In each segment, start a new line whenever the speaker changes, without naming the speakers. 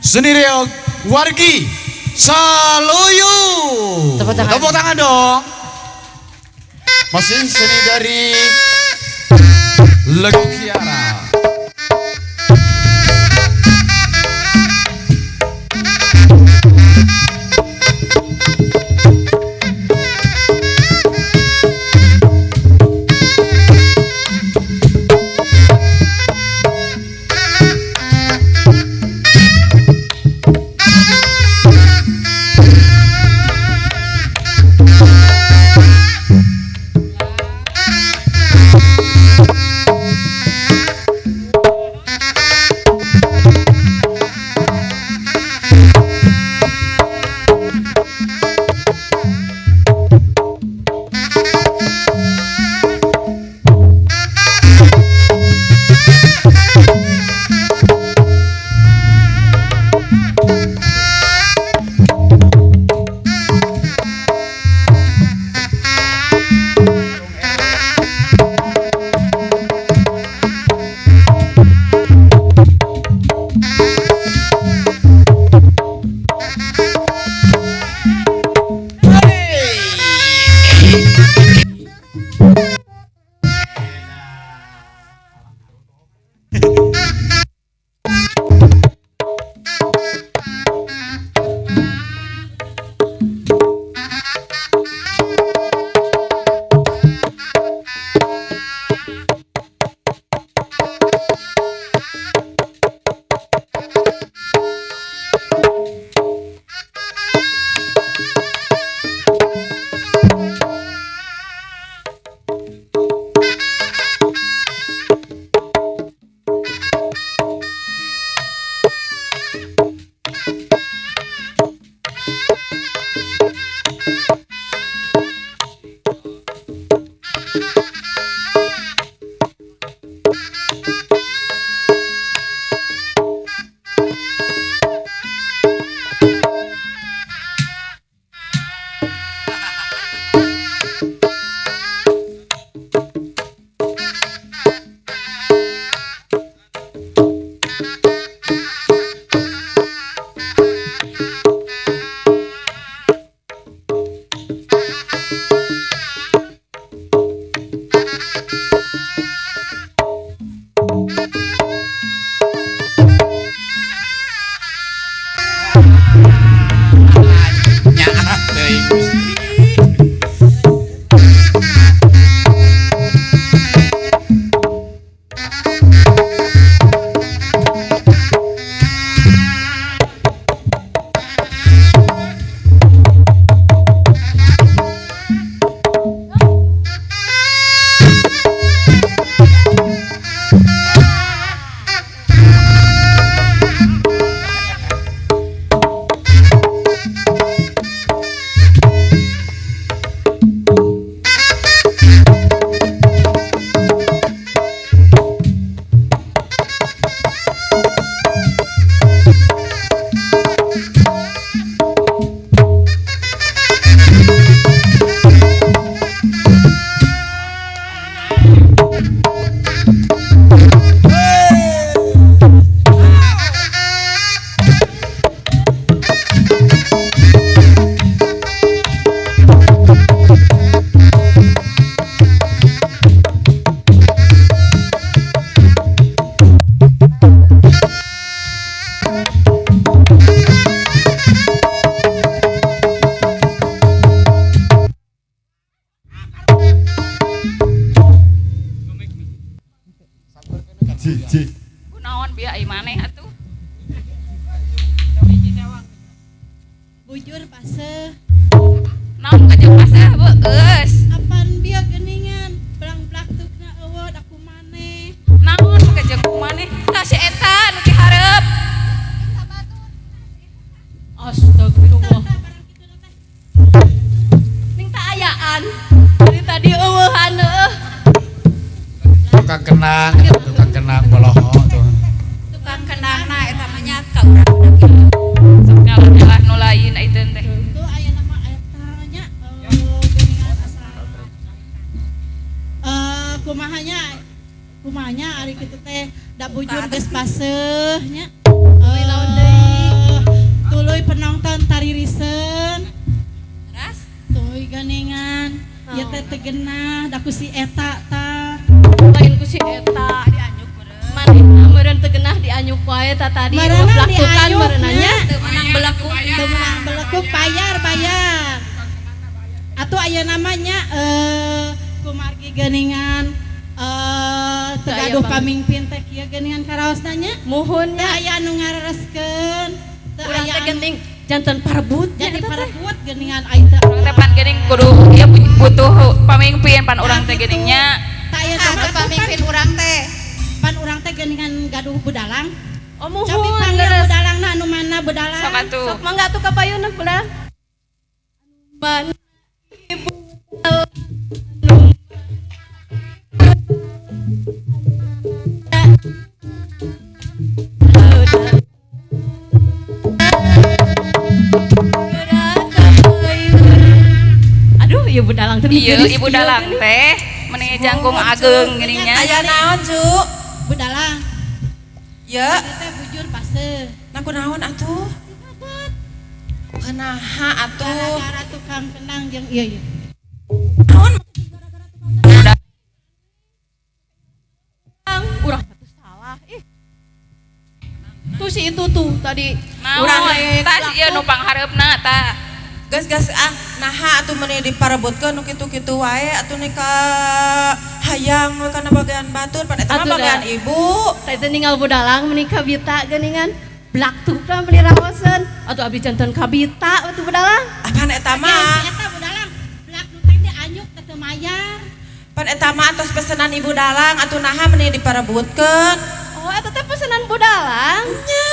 Seni reog wargi Saluyu. Tepuk tangan dong. Masih seni dari Legiara.
Kunaon bieu ai maneh atuh?
Bujur pase.
Naon kajeng pasah beus?
Apaan bieu geuningan? Belang-belak tukna eueud aku maneh.
Naon kajeng kumaneh? Tah si eta nu dihareup. Astagfirullah.
Ning tah ayaan. Dari tadi eueuhan eueuh.
Tukang kenang, tukang kenang boloho tuh.
Tukang kenangna eta mah nyaka urang kieu. Sok nyalah nu lain ai teh.
Itu aya nama eta nya geuningan asa. Kumahanya ari kitu teh da bujur geus paseuh nya. Lawan deui. teh tegenah da ku si eta ta.
Lain ku si eta dianyuk meureun. Mana meureun teu geunah dianyuk wae ta tadi.
Marana
Blaktukan
dianyuk
meureunanya.
teu menang belekuk bayar. Atuh aya namanya kumargi geuningan teu gaduh pamimpin teh kieu geuningan karaosna nya.
Muhun
Teu aya anu ngarereskeun. Teu
urang
aya
teh geuning janten parebut
jadi parebut geuningan aing teh.
Urang teh pan geuning kudu ieu butuh pamimpin pan urang teh geuningnya.
Tak aya
Teu pamimpin urang teh.
pan urang teh geuningan gaduh bedalang.
Oh muhun
Cobi panggil
leres.
bedalangna anu mana bedalang.
Sok atuh.
Sok mangga atuh ka payeuneuk bedalang. Ban ibu aduh ieu bedalang teh
Ieu ibu dalang teh meuni jangkung ageng geuningnya.
Aya naon, Cu?
Bedalang.
Ya,
Ieu teh bujur pase.
nah kunaon atuh? Kenaha atuh?
Gara-gara tukang kenang jeung ieu.
Naon?
urang atuh salah ih. Tuh si itu tuh tadi
Naon tas ieu nu panghareupna tah.
Gas naha atuh meuni diparebutkeun nu kitu-kitu wae atuh nika hayang we kana bagean batur pan eta mah
Atuh
bagean
da.
ibu.
Teh teh ninggal budalang menikah bita geuningan blaktukna beli raoseun atuh abi janten kabita atuh budalang.
Apaan eta
Si
mah?
eta bedalang. Blak nu teh dianyuk teh teu mayar.
Pan eta mah atos pesenan ibu dalang atuh naha meuni diparebutkeun.
Oh eta teh pesanan budalang.
Nya.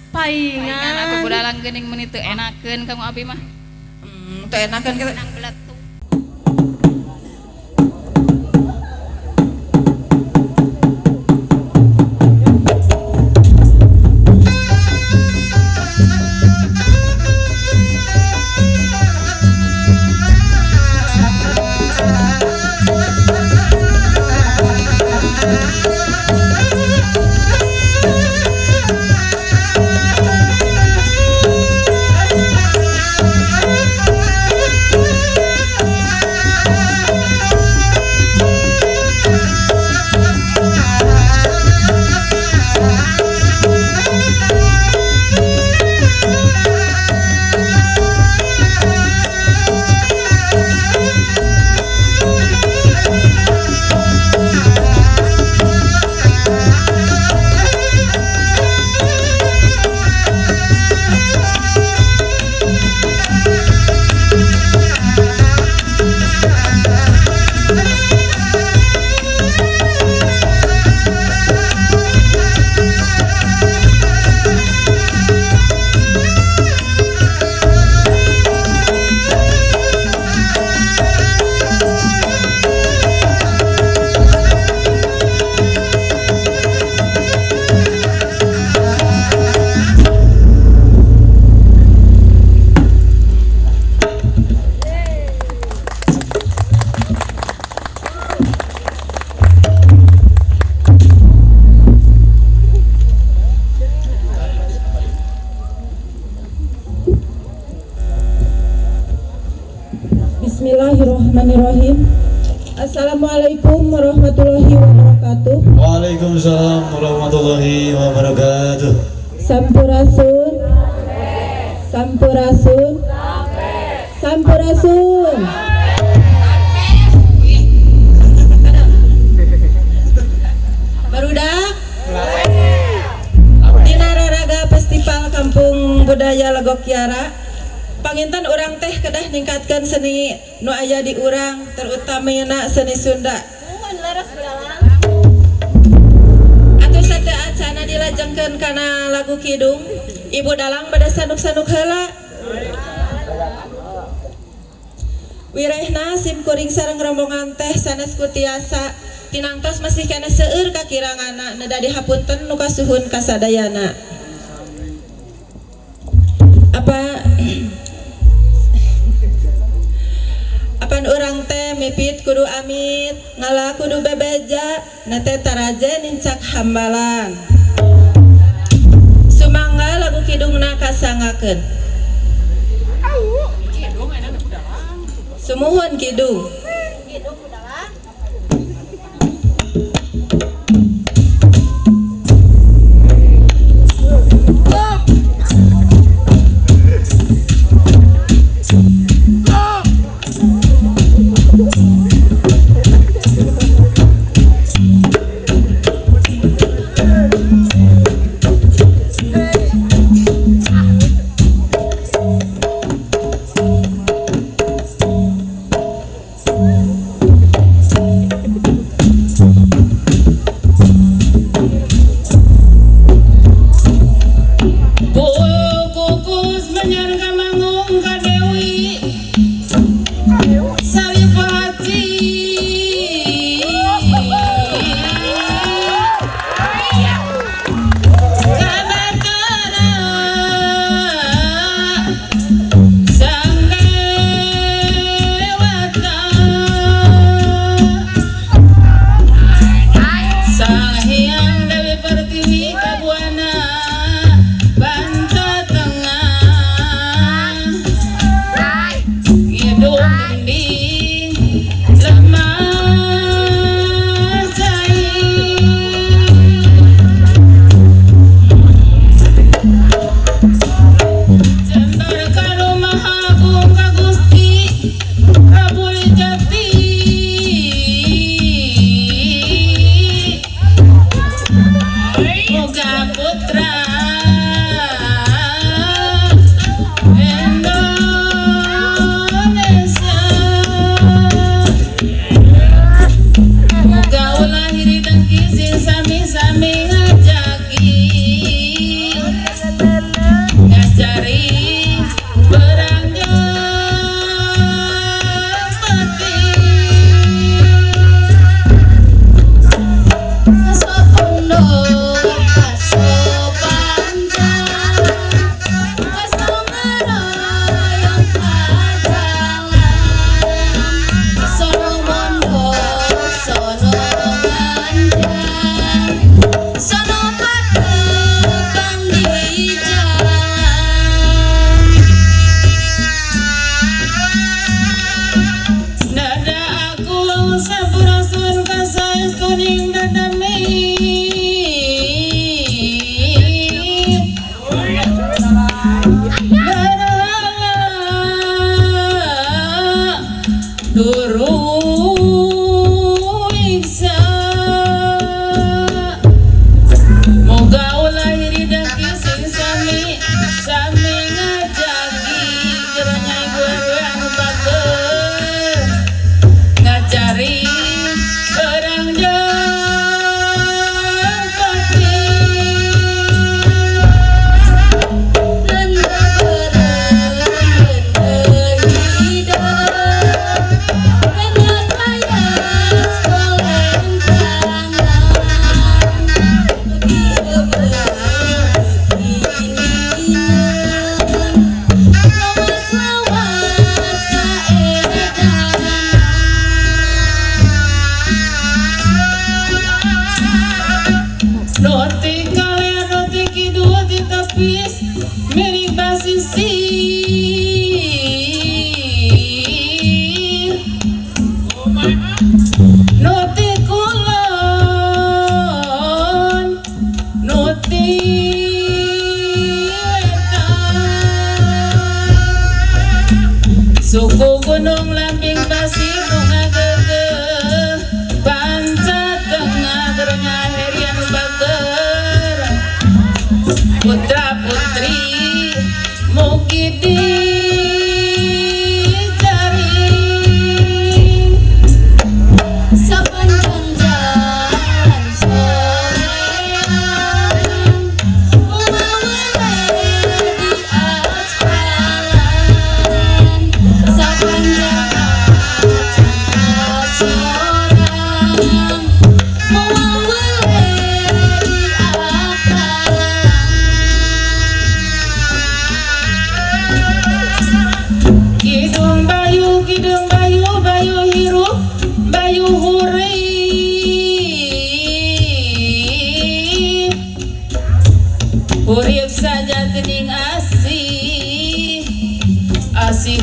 Palingan atuh
Paingan.
budalang geuning meuni teu enakeun kamu abi mah.
Teu enakeun kita.
Nang beletuk.
Bismillahirrahmanirrahim. Assalamualaikum warahmatullahi wabarakatuh.
Waalaikumsalam warahmatullahi wabarakatuh.
Sampurasun. Sampurasun. Sampurasun. Barudak. Dina Raraga Festival Kampung Budaya Legok Kiara. Panginten urang teh kedah ningkatkan seni nu aya di urang terutamana seni Sunda. Atuh satea acana dilajengkeun kana lagu kidung. Ibu dalang bade sanuk-sanuk heula. Wirehna sim kuring sareng rombongan teh sanes kutiasa tinangtos masih kana seueur kakirangana neda dihapunten nu kasuhun kasadayana. Apan urang teh mipit kudu amit ngala kudu bebeja nate taraje nincak hambalan sumangga lagu kidungna kasangakeun sumuhun kidung
sami ngajaki geranya ibu anu bager ngajari orang jempati Noti kalian noti kidul di tepis miring basisir noti kulon noti wetan suku gunung lambing pasir bunga gegeh pancat tengah gernya herian bager putra putri mugi dijaring sepanjang jalan soreang mawale di aspalan sepanjang jalan soreang mawale di Kidung bayu, bayu hirup, bayu hurip hurip saja gening asih asih